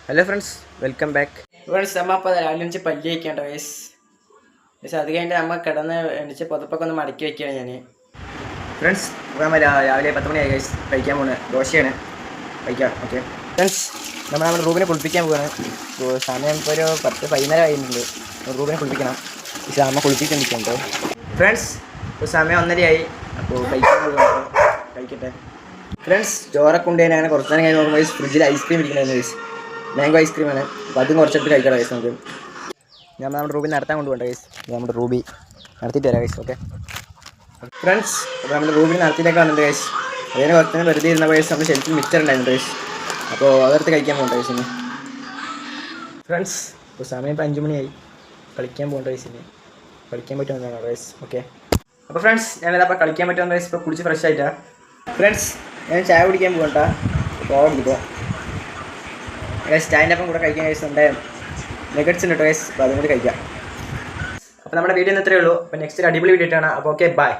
Hello friends, welcome back. Friends, നമ്മൾ അപ്പോൾ രാവിലെ എണിച്ച് പല്ല് വയ്ക്കേണ്ട വയസ്സ് അത് കഴിഞ്ഞിട്ട് നമ്മൾ കിടന്ന് എണിച്ച് പുതപ്പൊക്കെ ഒന്ന് മടക്കി വയ്ക്കുകയാണ് ഞാൻ. ഫ്രണ്ട്സ്, നമ്മൾ രാവിലെ 10 മണിയായി ഗൈസ്. കഴിക്കാൻ പോകുന്നത് ദോശയാണ്. കഴിക്കാം. ഓക്കെ ഫ്രണ്ട്സ്, നമ്മുടെ റൂമിനെ കുളിപ്പിക്കാൻ പോവുകയാണ്. സമയം ഇപ്പോൾ ഒരു 10-11 ആയിട്ടുണ്ട്. റൂമിനെ കുളിപ്പിക്കണം. പക്ഷേ അമ്മ കുളിപ്പിച്ചിരിക്കുന്നുണ്ട്. ഫ്രണ്ട്സ്, ഇപ്പോൾ സമയം 1:30 അപ്പോൾ കഴിക്കാൻ പോകുന്നു. കഴിക്കട്ടെ ഫ്രണ്ട്സ്. ചോറൊക്കെ ഉണ്ട്. അങ്ങനെ കുറച്ച് നേരം കഴിഞ്ഞ് നോക്കുമ്പോൾ ഫ്രിഡ്ജിൽ ഐസ്ക്രീം ഇരിക്കണമായിരുന്നു ഗൈസ്. മാംഗോ ഐസ്ക്രീമാണ്. അപ്പോൾ അതും കുറച്ചെടുത്ത് കഴിക്കണം ഗൈസ്. നമുക്ക് നമ്മുടെ റൂബി നടത്താൻ കൊണ്ടുപോകണ്ട ഗൈസ്. നമ്മുടെ റൂബി നടത്തിയിട്ട് തരാം ഗൈസ്. ഓക്കെ ഫ്രണ്ട്സ്, അപ്പോൾ നമ്മുടെ റൂബിനെ നടത്തിയിട്ടൊക്കെ വന്നിട്ടുണ്ട് ഗൈസ്. അതിന് കുറച്ച് വെറുതെ ഇരുന്ന ഗൈസ് നമ്മൾ ഷെൽഫിൽ മിക്സർ ഉണ്ടായിരുന്നു ഗൈസ്. അപ്പോൾ അതെടുത്ത് കഴിക്കാൻ പോകണ്ട ഗൈസിന്. ഫ്രണ്ട്സ്, ഇപ്പോൾ സമയം ഇപ്പോൾ 5 മണിയായി. കളിക്കാൻ പോകണ്ട ഗൈസിന്. കളിക്കാൻ പറ്റുമെന്നാണ് ഗൈസ്. ഓക്കെ അപ്പോൾ ഫ്രണ്ട്സ്, ഞാനിതപ്പോൾ കളിക്കാൻ പറ്റുമെന്ന് ഗൈസ്. ഇപ്പോൾ കുളിച്ച് ഫ്രഷ് ആയിട്ടാണ്. ഫ്രണ്ട്സ്, ഞാൻ ചായ കുടിക്കാൻ പോകണ്ട. പോകാം സ്റ്റാൻഡ് അപ്പം കൂടെ കഴിക്കാൻ ഗൈസ്. ഉണ്ടായിരുന്നു നെഗറ്റ്സ് ഉണ്ട് കേട്ടോ ഗൈസ്. അപ്പോൾ അതും കൂടി കഴിക്കാം. അപ്പോൾ നമ്മുടെ വീഡിയോ ഇത്രയേ ഉള്ളൂ. അപ്പോൾ നെക്സ്റ്റ് ഒരു അടിപൊളി വീഡിയോ ആണ്. അപ്പോൾ ഓക്കെ, ബൈ.